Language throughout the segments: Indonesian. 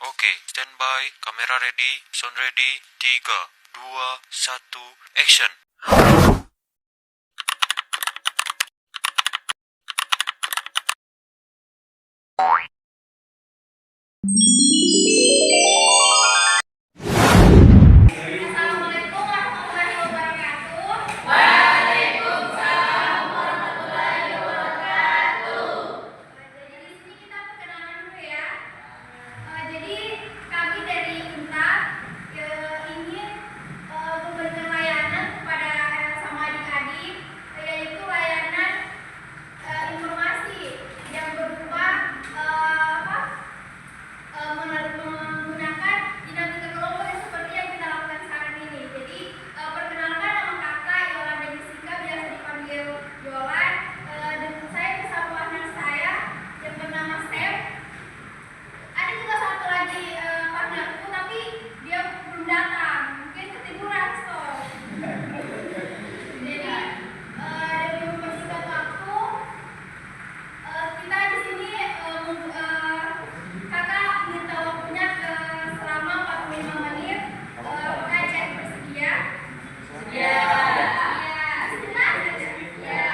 Oke, standby, kamera ready, sound ready, 3, 2, 1, action. Assalamualaikum warahmatullahi wabarakatuh. Jadi di sini kita perkenalan dulu ya. Jadi kami dari Unta ingin memberikan layanan kepada sama adik-adik, yaitu layanan informasi yang berupa menggunakan dinamika kelompok yang seperti yang kita lakukan sekarang ini. Jadi perkenalkan, nama kakak Yolanda Jessica, biasa dipanggil Yolan. Dan saya bersama partner saya yang bernama Sam. Ada juga satu lagi partnerku, tapi dia belum datang, mungkin ketiduran. Jadi dari mempersingkat waktu, kita di sini kakak minta waktunya selama 45 menit. Kakak cek bersedia? Ya. Sebentar saja. Ya.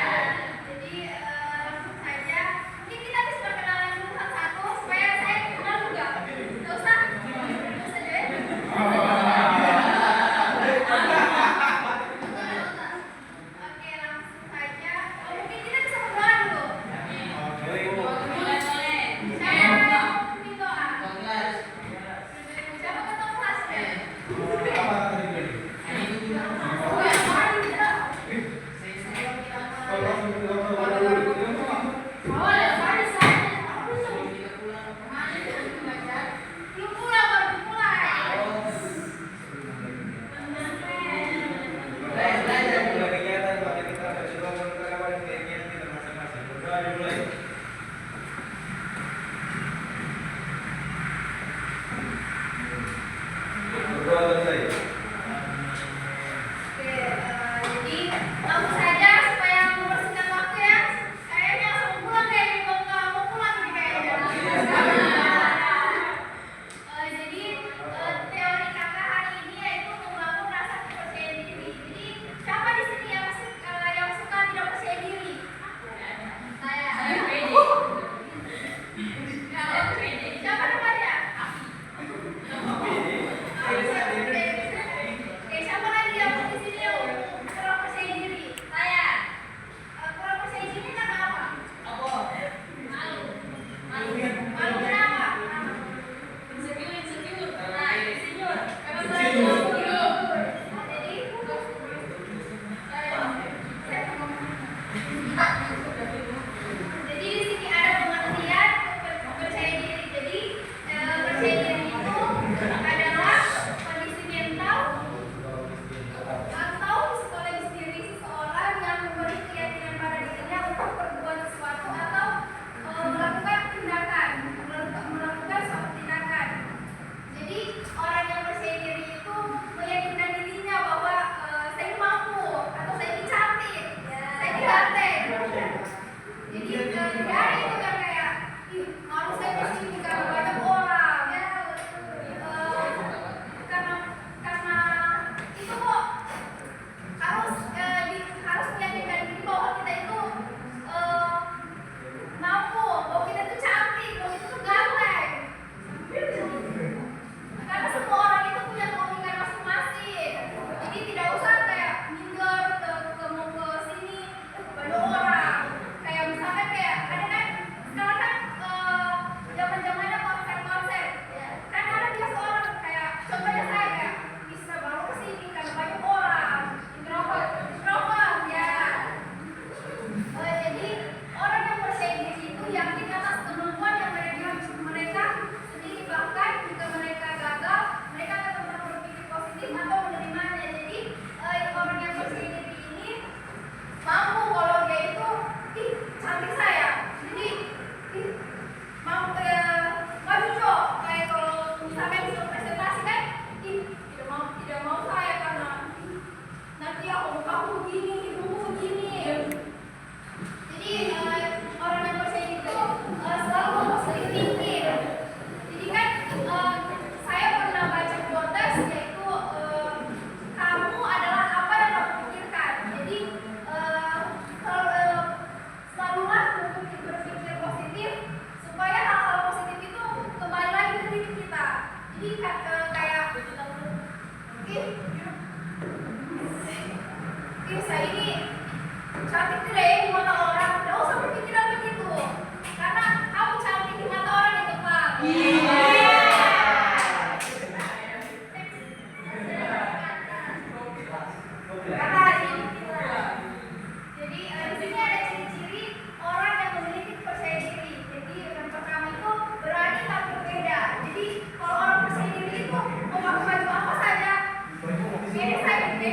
Jadi langsung saja. Mungkin kita bisa perkenalan dulu satu-satu supaya saya kenal juga. Nggak usah? Nggak usah deh. Oke, langsung saja. Mungkin kita bisa berdoa dulu. Siapa ketua kelasnya? Belum pulang, baru mulai. kayak saya ini cantik tidak ya di mata orang? Tidak usah berpikiran begitu, karena kamu cantik di mata orang yang tepat. Jadi di sini ada ciri-ciri orang yang memiliki percaya diri. Jadi yang pertama itu berani tapi berbeda. Jadi kalau orang percaya diri itu mau pakai baju apa saja, ini saya pede.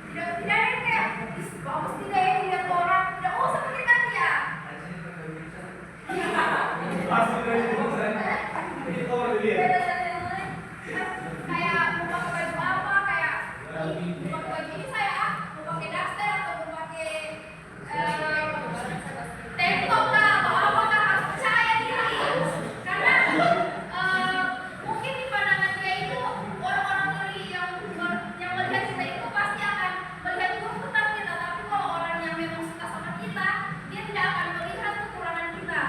Tidak ada kayak bagus tidak ya dilihat orang. Tidak usah pakai kaki ya. Kayak mau pakai baju apa, kayak mau pakai baju ini saya mau pakai daster atau mau pakai tank top lah atau apa, kan harus percaya diri, karena mungkin di pandangan dia itu orang-orang iri yang melihat kita itu pasti akan melihat kekuatan kita, tapi kalau orang yang memang suka sama kita, dia tidak akan melihat kekurangan kita.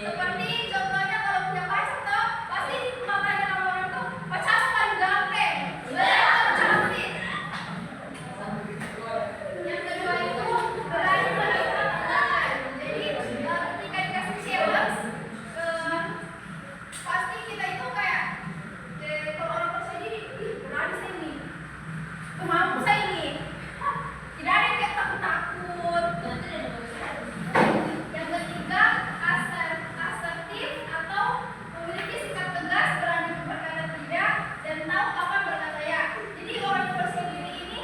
Seperti contohnya kalau punya pacar toh, pasti di matanya orang tuh pacar paling ganteng, cantik. Yang kedua itu berani menerima tantangan. Jadi ketika dikasih challenge, pasti kita itu kayak kalau orang percaya diri, berani saya ini, mampu saya ini. Tidak ada yang kayak takut-takut. Yang ketiga, asertif atau memiliki sikap tegas, berani berkata tidak dan tahu kapan berkata ya. Jadi orang yang percaya diri ini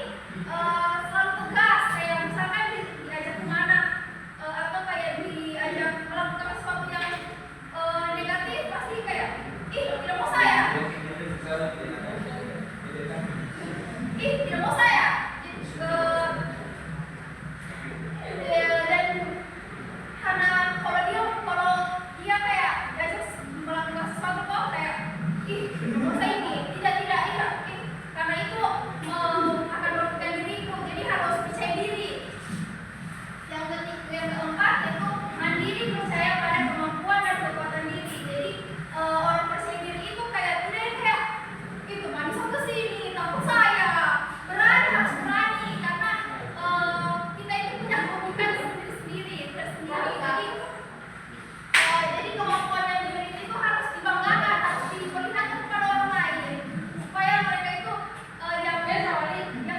selalu tegas, kayak misalkan diajak kemana atau kayak diajak melakukan sesuatu yang negatif, pasti kayak tidak mau saya, tidak mau saya. Dan karena kalau dia kayak diajak melakukan sesuatu kok kayak tidak mau saya ini, tidak karena itu akan merugikan diriku, jadi harus percaya diri. Yang keempat itu mandiri, percaya pada kemampuan dan kekuatan diri. Jadi orang percaya diri itu kayak tidak kayak itu manis ke sini, takut saya, berani, harus berani, karena kita itu punya keunikan sendiri. Jadi kemampuan yang dimiliki itu harus dibanggakan, harus diperlihatkan kepada orang lain, supaya mereka itu yang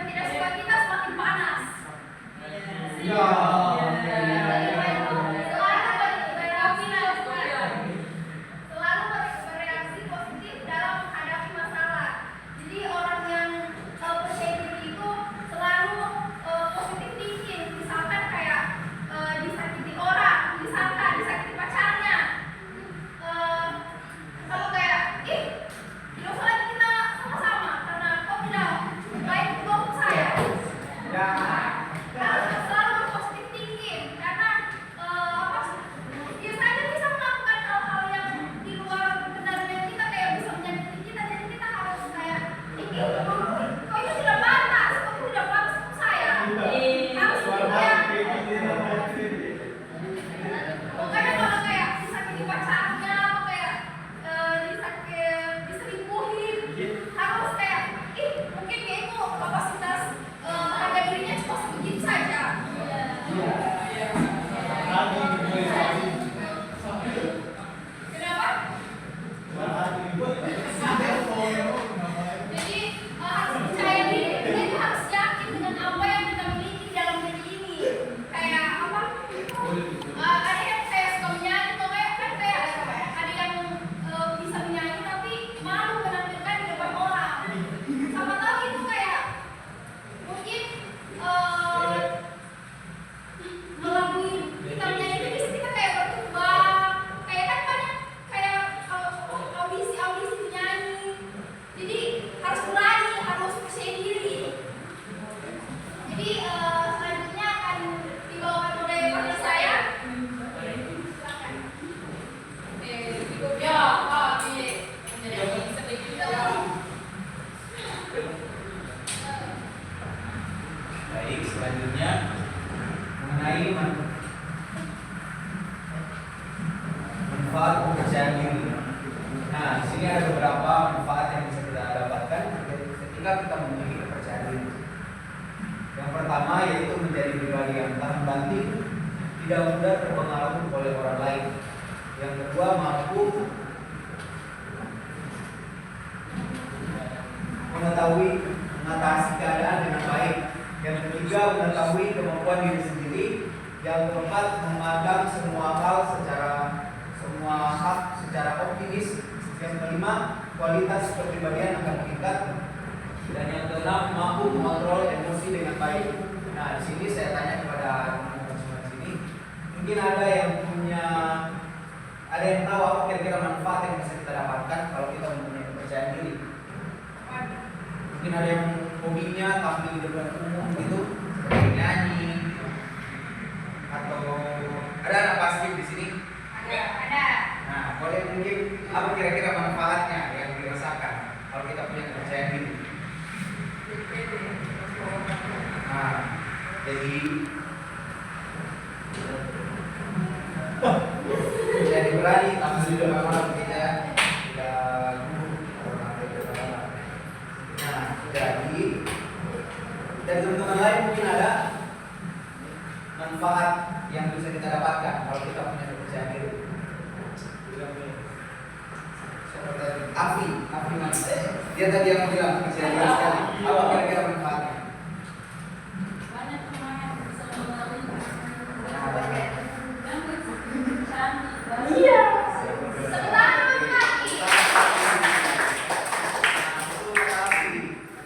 tidak suka kita semakin panas. Selalu bereaksi positif dalam menghadapi masalah. Jadi orang yang percaya diri itu selalu positif thinking. Misalkan kayak disakiti orang, misalkan disakiti pacarnya, kalau kayak tidak usah lagi kita sama-sama karena kau tidak baik untuk saya. Harus selalu positif thinking, karena biasanya bisa melakukan hal-hal yang di luar kendalian kita, kayak bisa menyakiti kita. Jadi kita harus kayak kau itu tidak pantas, kau tidak pantas untuk saya. Harus pokoknya kalau kayak disakiti pacarnya atau kayak diselingkuhin, harus kayak mungkin dia itu kapasitas harga dirinya cuma sebegitu saja. Kenapa? Jadi harus percaya diri, kita harus yakin dengan apa yang kita miliki dalam diri ini. Kayak apa? Ada yang kayak suka menyanyi, atau kayak ada yang bisa menyanyi tapi malu menampilkan di depan orang. Sama tahu itu kayak mungkin melalui kita menyanyi itu bisa kita kayak berkembang, kayak kan banyak kayak audisi menyanyi. Jadi harus berani, harus percaya diri. Jadi selanjutnya akan dibawakan oleh partner saya. Silakan. Baik, selanjutnya mengenai manfaat kepercayaan diri. Nah, di sini sini ada beberapa manfaat yang bisa kita dapatkan ketika kita memiliki kepercayaan diri. Yang pertama yaitu menjadi pribadi yang tahan banting, tidak mudah terpengaruh oleh orang lain. Yang kedua, mampu mengetahui mengatasi keadaan dengan baik. Yang ketiga, mengetahui kemampuan diri sendiri. Yang keempat, memandang semua hal secara optimis. Yang kelima, kualitas kepribadian akan meningkat. Dan yang keenam, mampu mengontrol emosi dengan baik. Nah, di sini saya tanya kepada teman-teman semua di sini, mungkin ada yang tahu apa kira-kira manfaat yang bisa kita dapatkan kalau kita mempunyai kepercayaan diri? Mungkin ada yang hobinya tampil di depan umum gitu, seperti nyanyi, atau ada anak basket di sini? Ada. Nah, boleh mungkin apa kira-kira manfaatnya yang dirasakan kalau kita punya kepercayaan diri? Nah, jadi berani tampil di depan orang tidak Nah, jadi dan teman-teman lain mungkin ada manfaat yang bisa kita dapatkan kalau kita punya kepercayaan diri. Afi mana? Dia tadi yang bilang kepercayaan diri sekali. Apa kira-kira manfaatnya? Banyak teman bisa melalui Iya.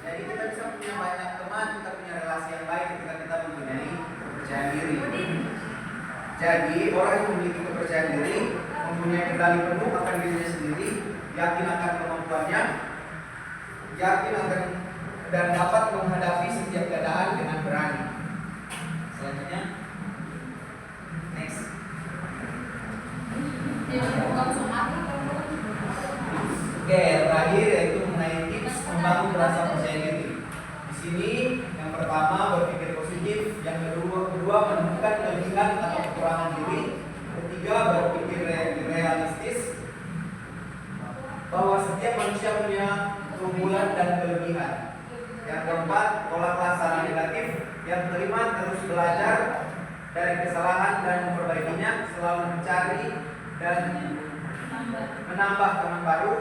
Jadi kita bisa punya banyak teman, kita punya relasi yang baik ketika kita mempunyai kepercayaan diri. Jadi orang yang memiliki kepercayaan diri mempunyai kendali penuh akan dirinya sendiri, yakin akan kemampuannya, yakin akan dan dapat menghadapi setiap keadaan dengan berani. Selanjutnya, next. Oke, terakhir yaitu mengenai tips membangun rasa percaya diri. Di sini yang pertama berpikir positif, yang kedua menemukan kelebihan atau kekurangan diri, ketiga berpikir realistis bahwa setiap manusia punya keunggulan dan kelebihan. Yang keempat, tolak laksana negatif. Yang kelima, terus belajar dari kesalahan dan memperbaikinya, selalu mencari dan menambah teman baru.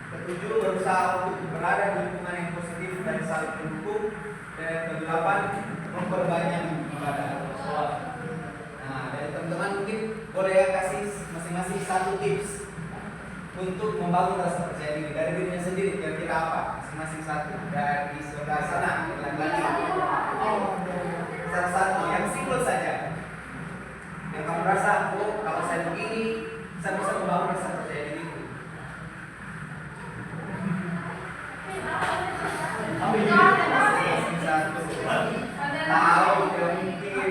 Ketujuh, berusaha untuk berada di lingkungan yang positif dan saling mendukung. Dan yang kedelapan, memperbanyak ibadah. Nah, dari teman-teman mungkin boleh kasih masing-masing satu tips untuk membangun rasa percaya diri dari dirinya sendiri. Kira-kira apa? Masing-masing satu. Dari sebelah sana, lagi-lagi. Satu-satu, yang simpel saja. Yang kamu rasa, oh kalau saya begini, saya bisa membangun rasa percaya diri. Masing-masing satu. Tahu, tidak mungkin.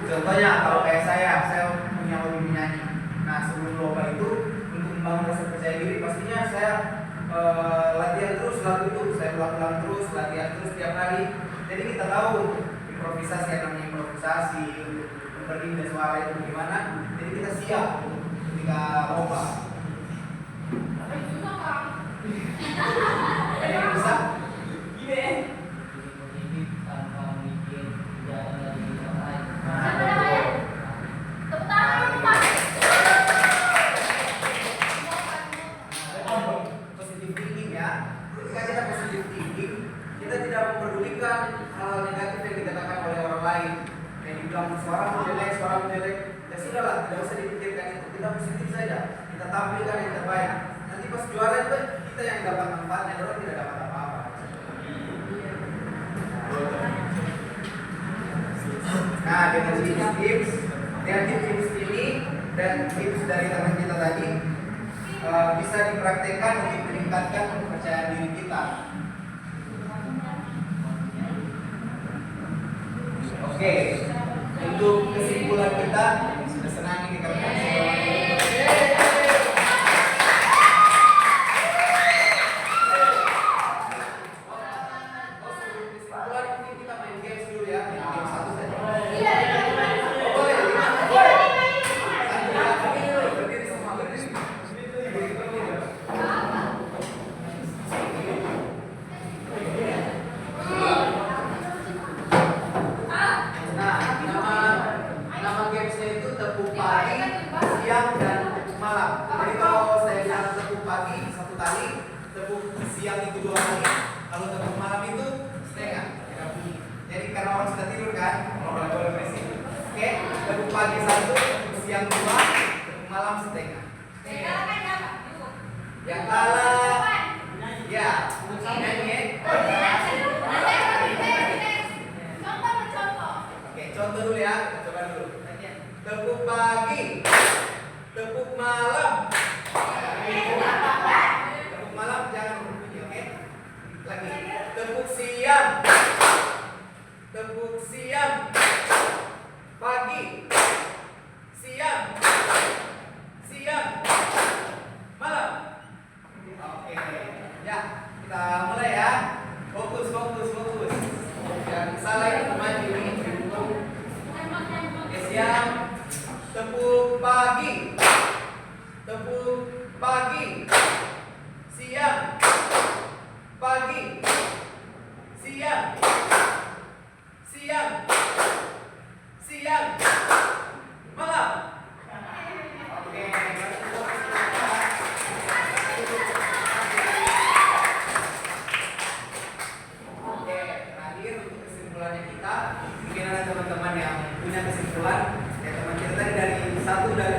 Contohnya kalau kayak saya punya hobi menyanyi. Nah, sebelum lomba itu untuk membangun rasa percaya diri pastinya saya latihan terus lagu itu, saya ulang-ulang terus, latihan terus setiap hari. Jadi kita tahu improvisasi yang namanya improvisasi, berindah suara itu gimana. Jadi kita siap ketika lomba. Ada yang bisa? Iya. Positive thinking ya. Ketika kita positive thinking, kita tidak memperdulikan hal negatif yang dikatakan oleh orang lain. Yang dibilang suara jelek, ya sudahlah, tidak usah dipikirkan itu. Kita positif saja, kita tampilkan yang terbaik. Nanti pas juara itu kita yang dapat manfaatnya, orang tidak dapat apa-apa. Nah, dengan tips ini dan tips dari teman kita tadi bisa dipraktekkan untuk meningkatkan kepercayaan diri kita. Oke, untuk kesimpulan kita sudah senang ini dikatakan kesimpulan mungkin kita main games dulu ya, main game satu saja. pagi 1, tepuk siang 2, tepuk malam setengah. Yang kalah, ya, nyanyi. Oke, contoh dulu ya, kita coba dulu. Tepuk pagi, tepuk malam. Tepuk malam jangan berbunyi, oke? Lagi. Tepuk siang, tepuk siang. Pagi, siang, siang, malam. Oke, ya kita mulai ya. Fokus, fokus, fokus. Yang salah itu maju ini. Oke, siang. Tepuk pagi, tepuk pagi, siang, pagi, siang, siang, siang, malam. Oke, oke, terakhir untuk kesimpulannya kita, mungkin ada teman-teman yang punya kesimpulan. Ya teman kita tadi dari satu dari